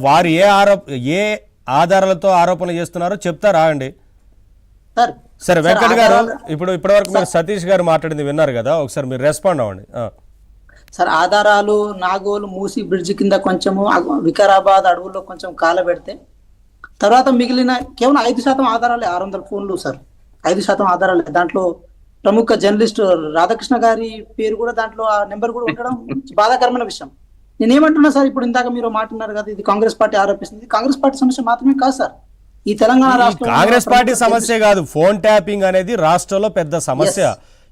వారు ఏ ఆధారాలతో ఆరోపణలు చేస్తున్నారో చెప్తారా అండి? సరే వెంకట్ గారు, ఇప్పటివరకు మీరు సతీష్ గారు మాట్లాడింది విన్నారు కదా, ఒకసారి మీరు రెస్పాండ్ అవ్వండి. సార్, ఆధారాలు నాగోలు మూసి బ్రిడ్జ్ కింద కొంచెము, వికారాబాద్ అడవుల్లో కొంచెం కాల పెడితే తర్వాత మిగిలిన కేవలం 5% ఆధారాలే, 600 ఫోన్లు సార్, 5% ఆధారాలే. దాంట్లో ప్రముఖ జర్నలిస్ట్ రాధాకృష్ణ గారి పేరు కూడా దాంట్లో, ఆ నెంబర్ కూడా ఉండడం బాధాకరమైన విషయం. నేనేమంటున్నా సార్, ఇప్పుడు ఇందాక మీరు మాట్లాడారు కదా, ఇది కాంగ్రెస్ పార్టీ ఆరోపిస్తుంది. కాంగ్రెస్ పార్టీ సమస్య మాత్రమే కాదు సార్, ఈ తెలంగాణ రాష్ట్రం కాంగ్రెస్ పార్టీ సమస్య కాదు. ఫోన్ ట్యాపింగ్ అనేది రాష్ట్రంలో పెద్ద సమస్య.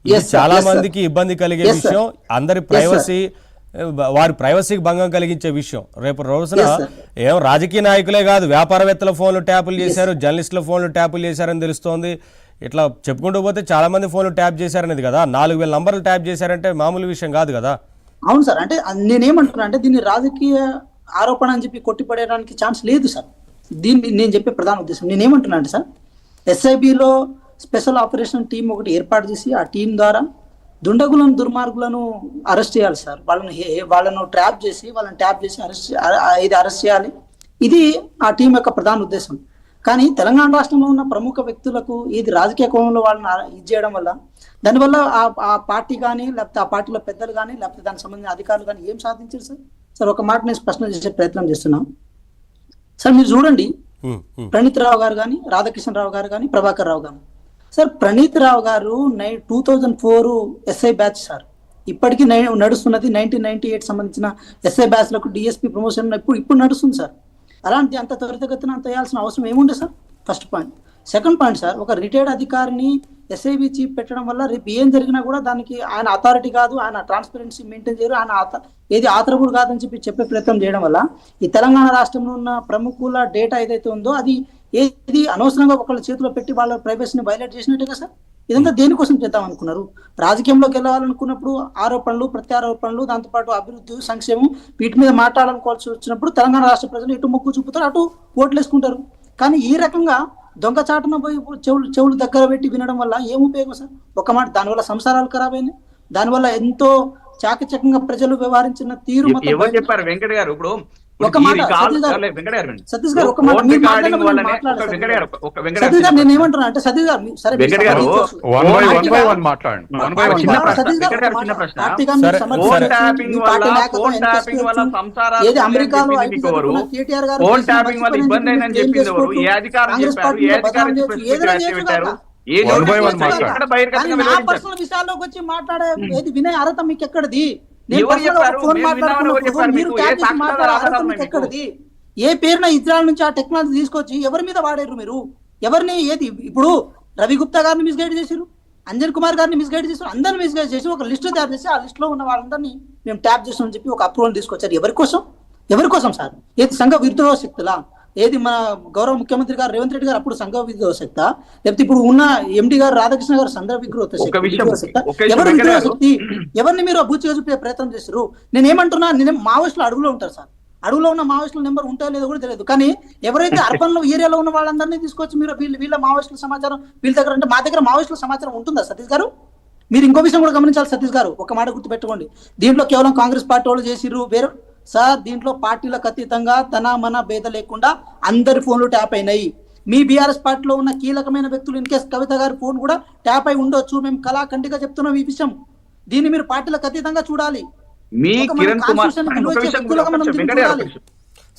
ఇది చాలా మందికి ఇబ్బంది కలిగే విషయం, అందరి ప్రైవసీ, వారి ప్రైవసీకి భంగం కలిగించే విషయం. రేపు రోజున ఏం రాజకీయ నాయకులే కాదు, వ్యాపారవేత్తల ఫోన్లు ట్యాపులు చేశారు, జర్నలిస్టుల ఫోన్లు ట్యాపులు చేశారని తెలుస్తోంది. ఇట్లా చెప్పుకుంటూ పోతే చాలా మంది ఫోన్లు ట్యాప్ చేశారనేది కదా. 4000 నంబర్లు ట్యాప్ చేశారంటే మామూలు విషయం కాదు కదా. అవును సార్, అంటే నేనేమంటున్నా అంటే దీన్ని రాజకీయ ఆరోపణ అని చెప్పి కొట్టిపడేయడానికి ఛాన్స్ లేదు సార్. దీన్ని నేను చెప్పే ప్రధాన ఉద్దేశం, నేనేమంటున్నా అంటే సార్, ఎస్ఐబిలో స్పెషల్ ఆపరేషన్ టీం ఒకటి ఏర్పాటు చేసి ఆ టీం ద్వారా దుండగులను, దుర్మార్గులను అరెస్ట్ చేయాలి సార్. వాళ్ళను ట్రాప్ చేసి, వాళ్ళని ట్యాప్ చేసి అరెస్ట్ చేయాలి. ఇది ఆ టీం యొక్క ప్రధాన ఉద్దేశం. కానీ తెలంగాణ రాష్ట్రంలో ఉన్న ప్రముఖ వ్యక్తులకు ఇది రాజకీయ కోణంలో వాళ్ళని ఇది చేయడం వల్ల, దానివల్ల ఆ పార్టీ కానీ, లేకపోతే ఆ పార్టీలో పెద్దలు కానీ, లేకపోతే దానికి సంబంధించిన అధికారులు కానీ ఏం సాధించారు సార్? సార్, ఒక మాట నేను స్పష్టం చేసే ప్రయత్నం చేస్తున్నాం సార్. మీరు చూడండి, ప్రణీత్ రావు గారు కానీ, రాధాకిషన్ రావు గారు కానీ, ప్రభాకర్ రావు గారు సార్. ప్రణీత్ రావు గారు 2004 ఎస్ఐ బ్యాచ్ సార్. ఇప్పటికీ నడుస్తున్నది 1998 సంబంధించిన ఎస్ఐ బ్యాచ్ లకు డిఎస్పీ ప్రమోషన్ ఇప్పుడు నడుస్తుంది సార్. అలాంటి అంత త్వరితగతిన అంత వేయాల్సిన అవసరం ఏముండే sir? First point. Second point sir, ఒక రిటైర్డ్ అధికారిని ఎస్ఐబి చీఫ్ పెట్టడం వల్ల రేపు ఏం జరిగినా కూడా దానికి ఆయన అథారిటీ కాదు, ఆయన ట్రాన్స్పరెన్సీ మెయింటైన్ చేయరు, ఆయన ఏది ఆతరకుడు కాదని చెప్పే ప్రయత్నం చేయడం వల్ల ఈ తెలంగాణ రాష్ట్రంలో ఉన్న ప్రముఖుల డేటా ఏదైతే ఉందో అది ఏది అనవసరంగా ఒకళ్ళ చేతిలో పెట్టి వాళ్ళ ప్రైవసీని వైలేట్ చేసినట్టుగా సార్. ఇదంతా దేనికోసం చేద్దాం అనుకున్నారు? రాజకీయంలోకి వెళ్ళాలనుకున్నప్పుడు ఆరోపణలు, ప్రత్యారోపణలు, దాంతోపాటు అభివృద్ధి, సంక్షేమం, వీటి మీద మాట్లాడాలనుకోవాల్సి వచ్చినప్పుడు తెలంగాణ రాష్ట్ర ప్రజలు ఇటు మొగ్గు చూపుతారు, అటు ఓట్లు వేసుకుంటారు. కానీ ఈ రకంగా దొంగచాటున పోయి చెవులు దగ్గర పెట్టి వినడం వల్ల ఏం ఉపయోగం సార్? ఒక మాట, దానివల్ల సంసారాలు ఖరాబ్ అయినాయి, దానివల్ల ఎంతో చాకచక్యంగా ప్రజలు వ్యవహరించిన తీరు ఎవరు చెప్పారు వెంకట్ గారు? ఇప్పుడు ఒక మాట సతీష్ గారు, ఒక మాట సతీష్ గారు, నేను ఏమంటున్నా అంటే సతీష్ గారు, సరే ఏది అమెరికాలో కేటీఆర్ గారు నా పర్సనల్ విషయాల్లోకి వచ్చి మాట్లాడే ఏది వినే అర్హత మీకు ఎక్కడిది? ఎక్కడిది? ఏ పేరున ఇజ్రాయల్ నుంచి ఆ టెక్నాలజీ తీసుకొచ్చి ఎవరి మీద వాడారు మీరు? ఎవరిని ఏది? ఇప్పుడు రవి గుప్తా గారిని మిస్గైడ్ చేశారు, అంజన్ కుమార్ గారిని మిస్గైడ్ చేశారు, అందరిని మిస్గైడ్ చేసి ఒక లిస్టు తయారు చేసి ఆ లిస్ట్ లో ఉన్న వాళ్ళందరినీ మేము ట్యాప్ చేస్తామని చెప్పి ఒక అప్రూవల్ తీసుకొచ్చారు. ఎవరి కోసం సార్? ఏది సంఘ విరుద్ధ శక్తులా? ఏది మన గౌరవ ముఖ్యమంత్రి గారు రేవంత్ రెడ్డి గారు అప్పుడు సంఘ విద్రోహ శక్త, లేకపోతే ఇప్పుడు ఉన్న ఎండి గారు రాధాకృష్ణ గారు సంఘ విగ్రహ శక్తి? ఎవరు విగ్రహ శక్తి? ఎవరిని మీరు అభివృద్ధిగా చూపే ప్రయత్నం చేస్తారు? నేనేమంటున్నా, మావోయిస్టులు అడుగులో ఉంటారు సార్. అడుగులో ఉన్న మావోయిస్టుల నెంబర్ ఉంటాయో లేదో కూడా తెలియదు. కానీ ఎవరైతే అర్బన్ ఏరియాలో ఉన్న వాళ్ళందరినీ తీసుకొచ్చి మీరు వీళ్ళ మావోయిస్టుల సమాచారం వీళ్ళ దగ్గర అంటే, మా దగ్గర మావోయిస్టుల సమాచారం ఉంటుందా సతీష్ గారు? మీరు ఇంకో విషయం కూడా గమనించాలి సతీష్ గారు, ఒక మాట గుర్తు పెట్టుకోండి. దీంట్లో కేవలం కాంగ్రెస్ పార్టీ వాళ్ళు చేసిర్రు వేరే సార్, దీంట్లో పార్టీలకు అతీతంగా తన మన భేద లేకుండా అందరి ఫోన్లు ట్యాప్ అయినాయి. మీ బీఆర్ఎస్ పార్టీలో ఉన్న కీలకమైన వ్యక్తులు ఇన్ కేసు కవిత గారి ఫోన్ కూడా ట్యాప్ అయి ఉండొచ్చు. మేము కళాఖండిగా చెప్తున్నాం ఈ విషయం. దీన్ని మీరు పార్టీలకు అతీతంగా చూడాలి.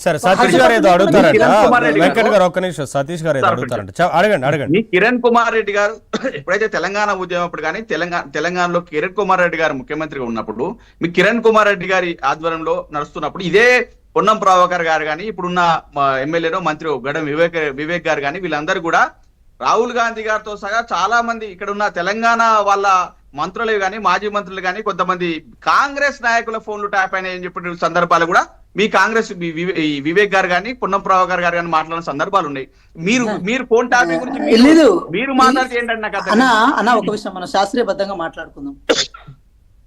సరే, సతీష్ గారు ఏదో అడుగుతారంట. వెంకట్ గారు ఒక్క నిమిషం, సతీష్ గారు ఏదో అడుగుతారంట, అడగండి. కిరణ్ కుమార్ రెడ్డి గారు ఎప్పుడైతే తెలంగాణ ఉద్యమం అప్పుడు కానీ తెలంగాణలో కిరణ్ కుమార్ రెడ్డి గారు ముఖ్యమంత్రిగా ఉన్నప్పుడు, మీ కిరణ్ కుమార్ రెడ్డి గారి ఆధ్వర్యంలో నడుస్తున్నప్పుడు ఇదే పొన్నం ప్రభాకర్ గారు కానీ, ఇప్పుడున్న ఎమ్మెల్యేలో మంత్రి గడం వివేక్ గారు కానీ, వీళ్ళందరూ కూడా రాహుల్ గాంధీ గారితో సహా చాలా మంది ఇక్కడ ఉన్న తెలంగాణ వాళ్ళ మంత్రులు కానీ, మాజీ మంత్రులు కానీ, కొంతమంది కాంగ్రెస్ నాయకుల ఫోన్లు ట్యాప్ అయినాయని చెప్పిన సందర్భాలు కూడా మీ కాంగ్రెస్ వివేక్ గారు కానీ, పొన్నం ప్రభాకర్ గారు కానీ మాట్లాడిన సందర్భాలు ఉన్నాయి. మీరు ఫోన్ ట్యాపింగ్ గురించి మీరు మాట్లాడితే ఏంటంటే నాకు అన్న ఒక విషయం మనం శాస్త్రీయబద్ధంగా మాట్లాడుకుందాం.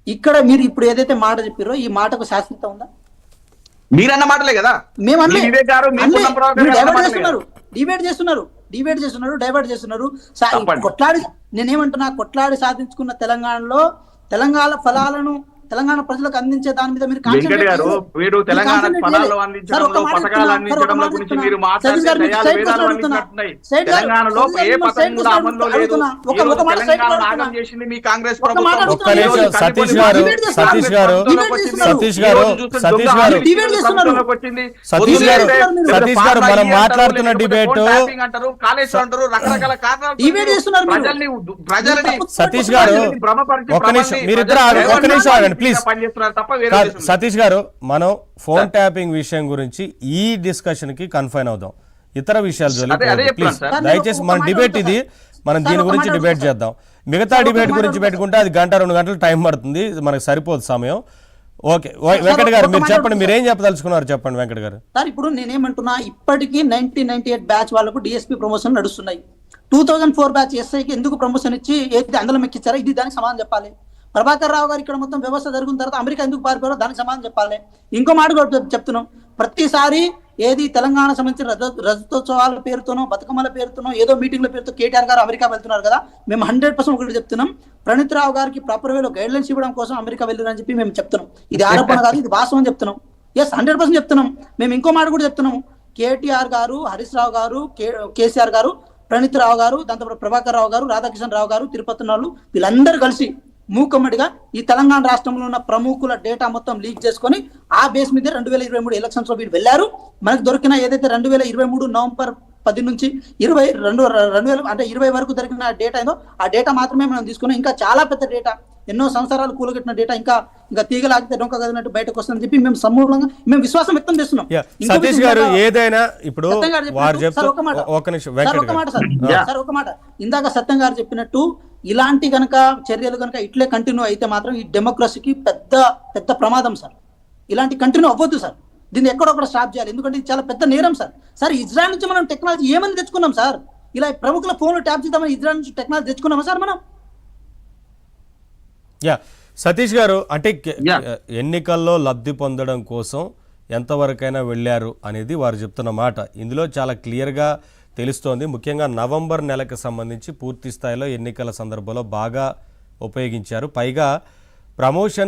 ఇక్కడ మీరు ఇప్పుడు ఏదైతే మాట చెప్పారో ఈ మాటకు శాస్త్రీయత ఉందా? మీరన్న మాటలే కదా. డిబేట్ చేస్తున్నారు, డైవర్ట్ చేస్తున్నారు. కొట్లాడి నేనేమంటున్నా, కొట్లాడి సాధించుకున్న తెలంగాణలో తెలంగాణ ఫలాలను తెలంగాణ ప్రజలకు అందించే దాని మీద మీరు వెంకట్ గారు, మీరు తెలంగాణ పదాలు అందించడంలో, పథకాలు అందించడంలో గురించి మీరు మాట్లాడితే దయాలు వేదాలు అందించినట్టున్నాయి. తెలంగాణలో ఏ పథకం కూడా అమల్లో లేదు. తెలంగాణ నాగం చేసింది మీ కాంగ్రెస్ ప్రభుత్వం. ఒక్క నిమిషం సతీష్ గారు మనం మాట్లాడుతున్న డిబేట్ అంటారు, కాళేశ్వరం అంటారు, రకరకాల కారణాలు ప్రజలని సతీష్ గారు ఒక్క నిమిషం మీరిద్దరు ఒక్క నిమిషం ఆగండి ప్లీజ్. సతీష్ గారు, మనం ఫోన్ ట్యాపింగ్ విషయం గురించి ఈ డిస్కషన్ కి కన్ఫైన్ అవుదాం, ఇతర విషయాలు ప్లీజ్. దయచేసి మన డిబేట్ ఇది, మనం దీని గురించి డిబేట్ చేద్దాం. మిగతా డిబేట్ గురించి పెట్టుకుంటే అది 1-2 గంటలు టైం పడుతుంది, మనకు సరిపోదు సమయం. ఓకే వెంకట్ గారు మీరు చెప్పండి, మీరు ఏం చెప్పదలుచుకున్నారు చెప్పండి వెంకట్ గారు. సార్ ఇప్పుడు నేనేమంటున్నా, ఇప్పటికీ 1998 బ్యాచ్ వాళ్ళకు డిఎస్పీ ప్రమోషన్ నడుస్తున్నాయి. 2004 బ్యాచ్ ఎస్ఐకి ఎందుకు ప్రమోషన్ ఇచ్చి ఏది అందులో ఎక్కించారో ఇది దానికి సమాధానం చెప్పాలి. ప్రభాకర్ రావు గారు ఇక్కడ మొత్తం వ్యవస్థ జరుగుతున్న తర్వాత అమెరికా ఎందుకు పారిపోయారో దానికి సమాధానం చెప్పాలి. ఇంకో మాట కూడా చెప్తున్నాం, ప్రతిసారి ఏది తెలంగాణ సంబంధించిన రజతోత్సవాల పేరుతోనో బతుకమ్మల పేరుతోనో ఏదో మీటింగ్ల పేరుతో కేటీఆర్ గారు అమెరికా వెళ్తున్నారు కదా, మేము 100% ఒకటి చెప్తున్నాం, ప్రణీత్ రావు గారికి ప్రాపర్ వేలో గైడ్ లైన్స్ ఇవ్వడం కోసం అమెరికా వెళ్ళారని చెప్పి మేము చెప్తున్నాం. ఇది ఆరోపణ కాదు, ఇది వాస్తవం చెప్తున్నాం. 100% చెప్తున్నాం. మేము ఇంకో మాట కూడా చెప్తున్నాము, కేటీఆర్ గారు, హరీష్ రావు గారు, కేసీఆర్ గారు, ప్రణీత్ రావు గారు, దాంతో ప్రభాకర్ రావు గారు, రాధాకిషన్ రావు గారు, తిరుపతి నాళ్ళు వీళ్ళందరూ కలిసి మూకమ్మడిగా ఈ తెలంగాణ రాష్ట్రంలో ఉన్న ప్రముఖుల డేటా మొత్తం లీక్ చేసుకొని ఆ బేస్ మీద 2023 ఎలక్షన్స్ లో వీళ్ళు వెళ్ళారు. మనకు దొరికిన ఏదైతే 2023 నవంబర్ 10 నుంచి 20 వరకు దొరికిన డేటా ఏదో ఆ డేటా మాత్రమే మనం తీసుకున్నాం. ఇంకా చాలా పెద్ద డేటా, ఎన్నో సంవత్సరాలు కూలగట్టిన డేటా ఇంకా తీగలాగితే డొంక కదిలినట్టు బయటకు వస్తుందని చెప్పి మేము సమూలంగా మేము విశ్వాసం వ్యక్తం చేస్తున్నాం. సతీష్ గారు ఏదైనా ఇప్పుడు ఒక మాట ఇందాక సత్యం గారు చెప్పినట్టు ఇలాంటి గనక చర్యలు గనక ఇట్లే కంటిన్యూ అయితే మాత్రం ఈ డెమోక్రసీకి పెద్ద పెద్ద ప్రమాదం సార్. ఇలాంటి కంటిన్యూ అవ్వద్దు సార్, దీన్ని ఎక్కడొక్కడ స్టాప్ చేయాలి. ఎందుకంటే ఇది చాలా పెద్ద నేరం సార్. సార్ ఇజ్రాయల్ నుంచి మనం టెక్నాలజీ ఏమని తెచ్చుకున్నాం సార్? ఇలా ప్రముఖుల ఫోన్లు ట్యాప్ చేద్దామని ఇజ్రాయల్ నుంచి టెక్నాలజీ తెచ్చుకున్నామా సార్ మనం? సతీష్ గారు, అంటే ఎన్నికల్లో లబ్ధి పొందడం కోసం ఎంతవరకైనా వెళ్ళారు అనేది వారు చెప్తున్న మాట ఇందులో చాలా క్లియర్గా తెలుస్తోంది. ముఖ్యంగా నవంబర్ నెలకు సంబంధించి పూర్తి స్థాయిలో ఎన్నికల సందర్భంలో బాగా ఉపయోగించారు. పైగా ప్రమోషన్